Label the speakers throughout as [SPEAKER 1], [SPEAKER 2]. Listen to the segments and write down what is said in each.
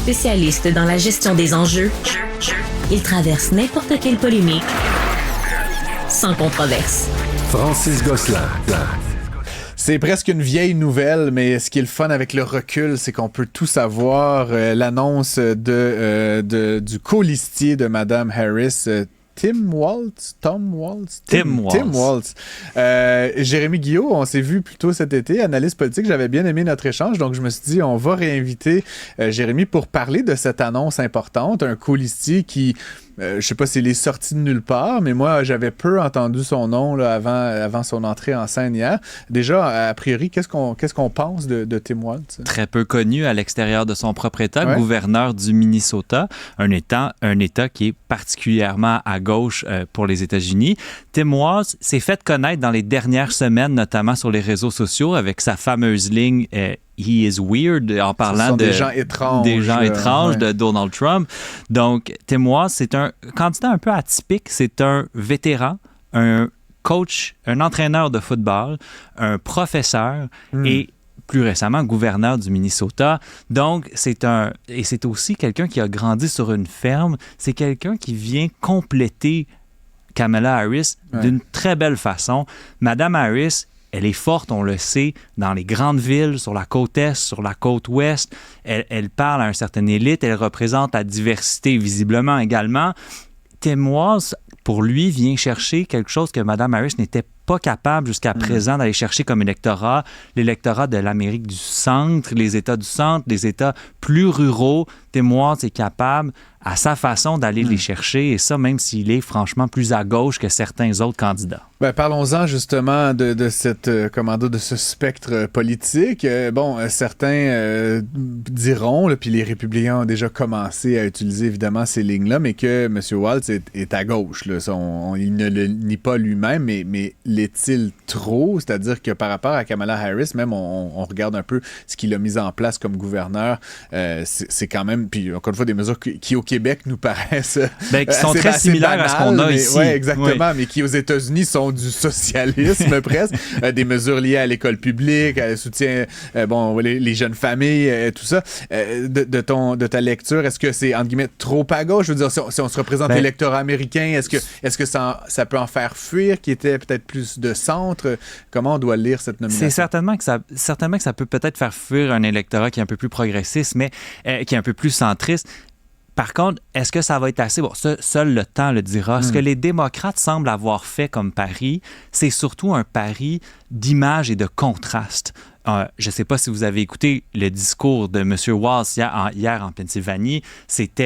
[SPEAKER 1] Spécialiste dans la gestion des enjeux, il traverse n'importe quelle polémique sans controverse.
[SPEAKER 2] Francis Gosselin.
[SPEAKER 3] C'est presque une vieille nouvelle, mais ce qui est le fun avec le recul, c'est qu'on peut tout savoir. L'annonce du colistier de Mme Harris, Tim Walz. Jérémy Guillot, on s'est vu plus tôt cet été, analyste politique. J'avais bien aimé notre échange, donc je me suis dit, on va réinviter Jérémy pour parler de cette annonce importante. Un colistier qui... je sais pas s'il est sorti de nulle part, mais moi, j'avais peu entendu son nom là, avant son entrée en scène hier. Déjà, a priori, qu'est-ce qu'on pense de Tim Walz?
[SPEAKER 4] Très peu connu à l'extérieur de son propre État,
[SPEAKER 3] ouais.
[SPEAKER 4] Gouverneur du Minnesota, un État qui est particulièrement à gauche pour les États-Unis. Tim Walz s'est fait connaître dans les dernières semaines, notamment sur les réseaux sociaux, avec sa fameuse ligne He is weird, en parlant
[SPEAKER 3] des gens étranges.
[SPEAKER 4] Ouais. De Donald Trump. Donc, Tim Walz, c'est un candidat un peu atypique. C'est un vétéran, un coach, un entraîneur de football, un professeur et plus récemment gouverneur du Minnesota. Donc, c'est aussi quelqu'un qui a grandi sur une ferme. C'est quelqu'un qui vient compléter Kamala Harris d'une très belle façon. Madame Harris, elle est forte, on le sait, dans les grandes villes, sur la côte Est, sur la côte Ouest. Elle parle à une certaine élite, elle représente la diversité visiblement également. Tim Walz, pour lui, vient chercher quelque chose que Mme Harris n'était pas capable jusqu'à présent d'aller chercher comme électorat, l'électorat de l'Amérique du Centre, les États du Centre, les États plus ruraux. Tim Walz est capable, à sa façon, d'aller les chercher, et ça, même s'il est franchement plus à gauche que certains autres candidats.
[SPEAKER 3] Ben, parlons-en justement de ce spectre politique. Certains diront, là, puis les républicains ont déjà commencé à utiliser évidemment ces lignes-là, mais que M. Walz est à gauche. Là. Il ne le nie pas lui-même, mais l'est-il trop? C'est-à-dire que par rapport à Kamala Harris, même on regarde un peu ce qu'il a mis en place comme gouverneur, c'est quand même, puis encore une fois, des mesures qui au Québec nous paraissent
[SPEAKER 4] qui sont très similaires banales, à ce qu'on a ici.
[SPEAKER 3] Oui, exactement, mais qui aux États-Unis sont du socialisme presque. Des mesures liées à l'école publique, à le soutien, les jeunes familles, tout ça. De ta lecture, est-ce que c'est, entre guillemets, trop à gauche? Je veux dire, si on se représente l'électorat américain, est-ce que ça peut en faire fuir, qui était peut-être plus de centre? Comment on doit lire cette nomination?
[SPEAKER 4] C'est certainement que ça peut peut-être faire fuir un électorat qui est un peu plus progressiste, mais qui est un peu plus centriste. Par contre, est-ce que ça va être assez? Bon, seul le temps le dira. Ce que les démocrates semblent avoir fait comme pari, c'est surtout un pari d'image et de contraste. Je ne sais pas si vous avez écouté le discours de M. Walz hier en Pennsylvanie. C'est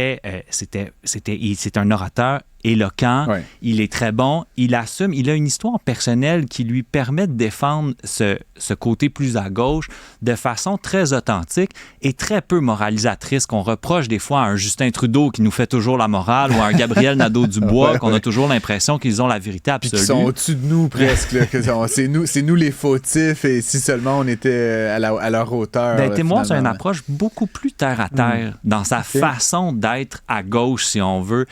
[SPEAKER 4] un orateur éloquent, il est très bon, il assume, il a une histoire personnelle qui lui permet de défendre ce côté plus à gauche de façon très authentique et très peu moralisatrice, qu'on reproche des fois à un Justin Trudeau qui nous fait toujours la morale ou à un Gabriel Nadeau-Dubois qu'on a toujours l'impression qu'ils ont la vérité absolue.
[SPEAKER 3] Puis qu'ils sont au-dessus de nous presque, là, c'est nous les fautifs, et si seulement on était à leur hauteur.
[SPEAKER 4] Tim Walz a une approche beaucoup plus terre-à-terre dans sa façon d'être à gauche, si on veut.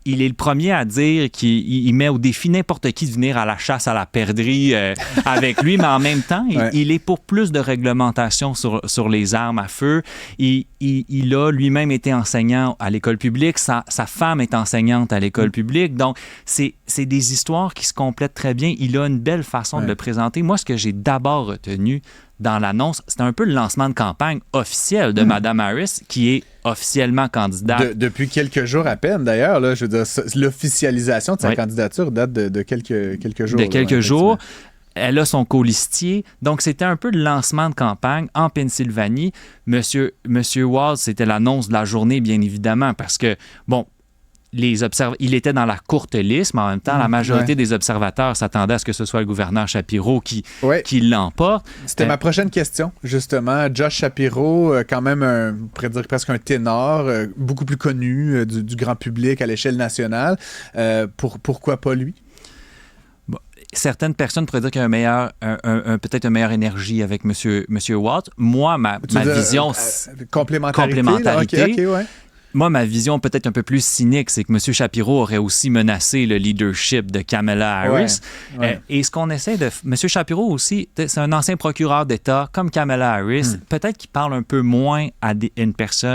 [SPEAKER 4] Il est le premier à dire qu'il met au défi n'importe qui de venir à la chasse à la perdrix avec lui, mais en même temps, il est pour plus de réglementation sur les armes à feu. Il a lui-même été enseignant à l'école publique, sa femme est enseignante à l'école publique, donc c'est des histoires qui se complètent très bien. Il a une belle façon de le présenter. Moi, ce que j'ai d'abord retenu dans l'annonce, c'était un peu le lancement de campagne officiel de Mme Harris, qui est officiellement candidate.
[SPEAKER 3] Depuis quelques jours à peine, d'ailleurs. Là, je veux dire, l'officialisation de sa candidature date de quelques jours.
[SPEAKER 4] De quelques jours. Elle a son colistier. Donc, c'était un peu le lancement de campagne en Pennsylvanie. Monsieur Walz, c'était l'annonce de la journée, bien évidemment, parce que, il était dans la courte liste, mais en même temps, la majorité des observateurs s'attendaient à ce que ce soit le gouverneur Shapiro qui l'emporte.
[SPEAKER 3] C'était ma prochaine question, justement. Josh Shapiro, quand même, on pourrait dire presque un ténor, beaucoup plus connu du grand public à l'échelle nationale. Pourquoi pas lui?
[SPEAKER 4] Certaines personnes pourraient dire qu'il y a peut-être une meilleure énergie avec M. Walz. Moi, ma vision...
[SPEAKER 3] complémentarité.
[SPEAKER 4] Okay, Moi, ma vision peut-être un peu plus cynique, c'est que M. Shapiro aurait aussi menacé le leadership de Kamala Harris.
[SPEAKER 3] Ouais.
[SPEAKER 4] Et ce qu'on essaie de... M. Shapiro aussi, c'est un ancien procureur d'État comme Kamala Harris. Peut-être qu'il parle un peu moins à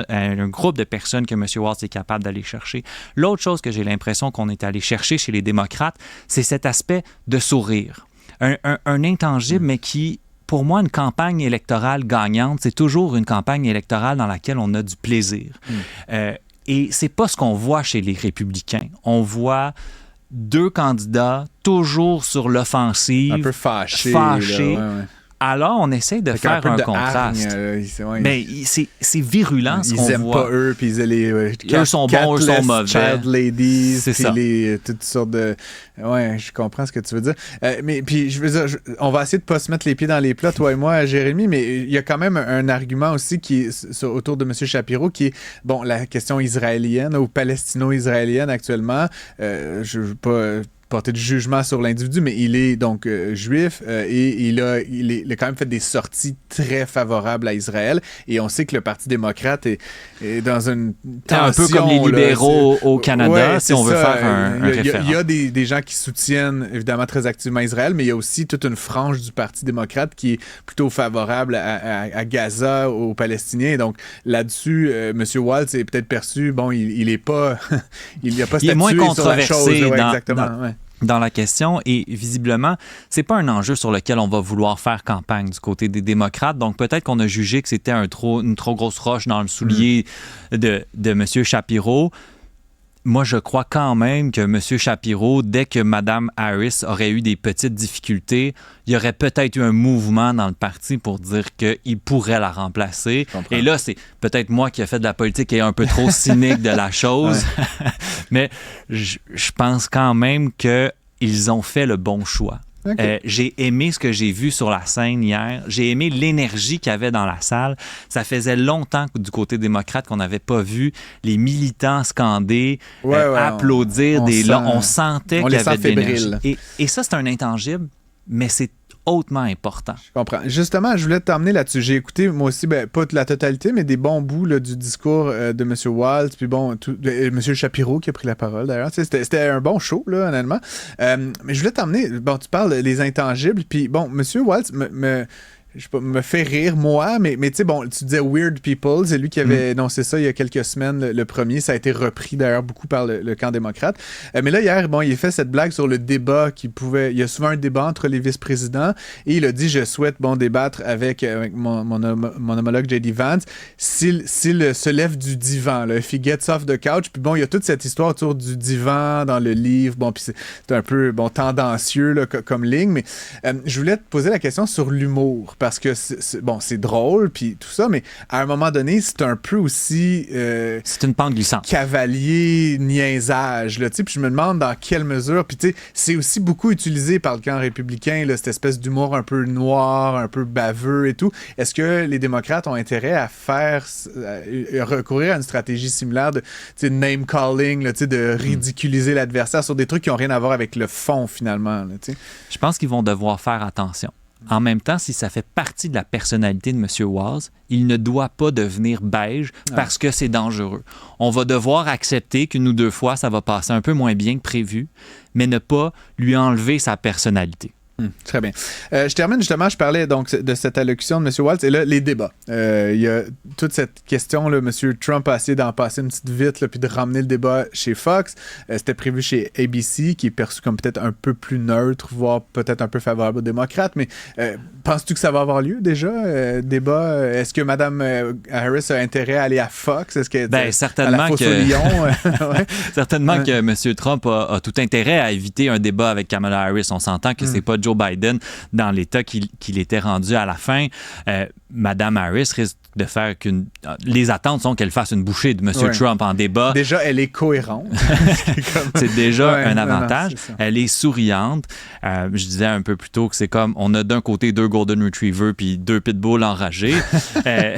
[SPEAKER 4] un groupe de personnes que M. Walz est capable d'aller chercher. L'autre chose que j'ai l'impression qu'on est allé chercher chez les démocrates, c'est cet aspect de sourire. Un intangible, mais qui... Pour moi, une campagne électorale gagnante, c'est toujours une campagne électorale dans laquelle on a du plaisir. Et c'est pas ce qu'on voit chez les républicains. On voit deux candidats toujours sur l'offensive.
[SPEAKER 3] Un peu fâchés. Ouais.
[SPEAKER 4] Alors, on essaie de faire un contraste. Mais c'est virulent ce qu'on voit.
[SPEAKER 3] Ils n'aiment pas eux, puis ils
[SPEAKER 4] eux sont bons, eux sont mauvais.
[SPEAKER 3] Child ladies,
[SPEAKER 4] c'est ça.
[SPEAKER 3] Toutes sortes de... Ouais, je comprends ce que tu veux dire. Mais puis, je veux dire, on va essayer de ne pas se mettre les pieds dans les plats, toi et moi, Jérémy, mais il y a quand même un argument aussi qui est autour de M. Shapiro, qui est, bon, la question israélienne ou palestino-israélienne actuellement. Je ne veux pas... porter du jugement sur l'individu, mais il est donc juif et il a quand même fait des sorties très favorables à Israël. Et on sait que le Parti démocrate est dans une tension. Un peu comme les
[SPEAKER 4] libéraux au Canada, si on veut faire un référent.
[SPEAKER 3] Il y a des gens qui soutiennent évidemment très activement Israël, mais il y a aussi toute une frange du Parti démocrate qui est plutôt favorable à Gaza, aux Palestiniens. Donc là-dessus, M. Walz est peut-être perçu, bon, il est pas... il n'a pas statué
[SPEAKER 4] moins
[SPEAKER 3] sur la chose. Exactement.
[SPEAKER 4] Dans la question, et visiblement, c'est pas un enjeu sur lequel on va vouloir faire campagne du côté des démocrates. Donc, peut-être qu'on a jugé que c'était une trop grosse roche dans le soulier de M. Shapiro. Moi, je crois quand même que M. Shapiro, dès que Mme Harris aurait eu des petites difficultés, il y aurait peut-être eu un mouvement dans le parti pour dire qu'il pourrait la remplacer. Et là, c'est peut-être moi qui ai fait de la politique et un peu trop cynique de la chose. Mais je pense quand même qu'ils ont fait le bon choix. Okay. J'ai aimé ce que j'ai vu sur la scène hier. J'ai aimé l'énergie qu'il y avait dans la salle. Ça faisait longtemps du côté démocrate qu'on n'avait pas vu les militants scander, applaudir. On sentait qu'il y avait de l'énergie. Et ça, c'est un intangible, mais c'est hautement important.
[SPEAKER 3] Je comprends. Justement, je voulais t'emmener là-dessus. J'ai écouté, moi aussi, pas la totalité, mais des bons bouts là, du discours de M. Walz, puis bon, M. Shapiro qui a pris la parole, d'ailleurs. C'était un bon show, là, honnêtement. Mais je voulais t'emmener, bon, tu parles des intangibles, puis bon, M. Walz me fait rire, moi, mais tu sais, bon, tu disais Weird People, c'est lui qui avait énoncé ça il y a quelques semaines, le premier. Ça a été repris, d'ailleurs, beaucoup par le camp démocrate. Mais là, hier, bon, il a fait cette blague sur le débat il y a souvent un débat entre les vice-présidents, et il a dit, je souhaite, débattre avec mon homologue J.D. Vance s'il se lève du divan, là, if he gets off the couch. Puis bon, il y a toute cette histoire autour du divan dans le livre. Bon, puis c'est un peu, tendancieux, là, comme ligne, mais je voulais te poser la question sur l'humour. Parce que, c'est drôle, puis tout ça, mais à un moment donné, c'est un peu aussi...
[SPEAKER 4] c'est une pente glissante.
[SPEAKER 3] Cavalier, niaisage, là, tu sais, puis je me demande dans quelle mesure... Puis tu sais, c'est aussi beaucoup utilisé par le camp républicain, là, cette espèce d'humour un peu noir, un peu baveux et tout. Est-ce que les démocrates ont intérêt à recourir à une stratégie similaire de name-calling, là, de ridiculiser l'adversaire sur des trucs qui n'ont rien à voir avec le fond, finalement, là, tu sais?
[SPEAKER 4] Je pense qu'ils vont devoir faire attention. En même temps, si ça fait partie de la personnalité de M. Walz, il ne doit pas devenir beige parce que c'est dangereux. On va devoir accepter qu'une ou deux fois, ça va passer un peu moins bien que prévu, mais ne pas lui enlever sa personnalité.
[SPEAKER 3] Très bien. Je termine justement, je parlais donc de cette allocution de M. Walz et là, les débats. Il y a toute cette question, là, M. Trump a essayé d'en passer une petite vite, là, puis de ramener le débat chez Fox. C'était prévu chez ABC, qui est perçu comme peut-être un peu plus neutre, voire peut-être un peu favorable aux démocrates, mais penses-tu que ça va avoir lieu déjà, débat? Est-ce que Mme Harris a intérêt à aller à Fox? Est-ce qu'elle
[SPEAKER 4] certainement
[SPEAKER 3] à la fosse au lion?
[SPEAKER 4] Certainement que M. Trump a tout intérêt à éviter un débat avec Kamala Harris. On s'entend que c'est pas Joe Biden dans l'état qu'il était rendu à la fin. Mme Harris risque de faire les attentes sont qu'elle fasse une bouchée de M. Trump en débat.
[SPEAKER 3] Déjà, elle est cohérente.
[SPEAKER 4] C'est déjà un avantage. Elle est souriante. Je disais un peu plus tôt que c'est comme on a d'un côté 2 Golden Retrievers puis 2 Pitbulls enragés. Il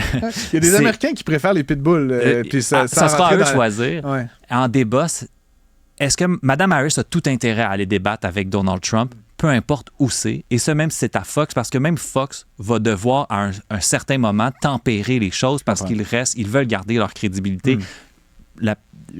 [SPEAKER 3] y a des Américains qui préfèrent les Pitbulls. Puis ça
[SPEAKER 4] sera à eux de choisir. Ouais. En débat, est-ce que Mme Harris a tout intérêt à aller débattre avec Donald Trump? Peu importe où c'est, et ça même si c'est à Fox, parce que même Fox va devoir à un certain moment tempérer les choses parce qu'ils veulent garder leur crédibilité.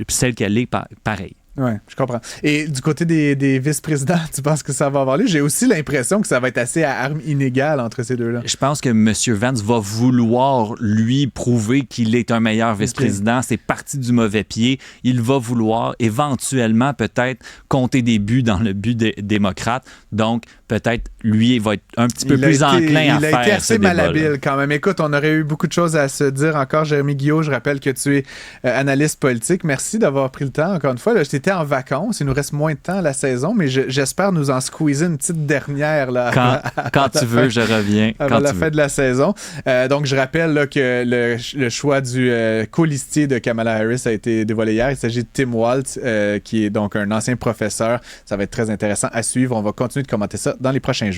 [SPEAKER 4] celle qu'elle est, pareil.
[SPEAKER 3] Oui, je comprends. Et du côté des vice-présidents, tu penses que ça va avoir lieu? J'ai aussi l'impression que ça va être assez à armes inégales entre ces deux-là.
[SPEAKER 4] Je pense que M. Vance va vouloir, lui, prouver qu'il est un meilleur vice-président. Okay. C'est parti du mauvais pied. Il va vouloir éventuellement peut-être compter des buts dans le but démocrate. Donc, peut-être, lui, il va être un petit peu plus enclin à faire ce débat. Il a été assez malhabile quand même. Écoute, on aurait eu beaucoup de choses à se dire encore. Jérémy Guillot, je rappelle que tu es analyste politique. Merci d'avoir pris le temps, encore une fois. Là, j'étais en vacances. Il nous reste moins de temps à la saison, mais j'espère nous en squeezer une petite dernière. Là, quand tu veux, je reviens.
[SPEAKER 3] Avant la fin de la saison. Donc, je rappelle là, que le choix du colistier de Kamala Harris a été dévoilé hier. Il s'agit de Tim Walz, qui est donc un ancien professeur. Ça va être très intéressant à suivre. On va continuer de commenter ça dans les prochains jours.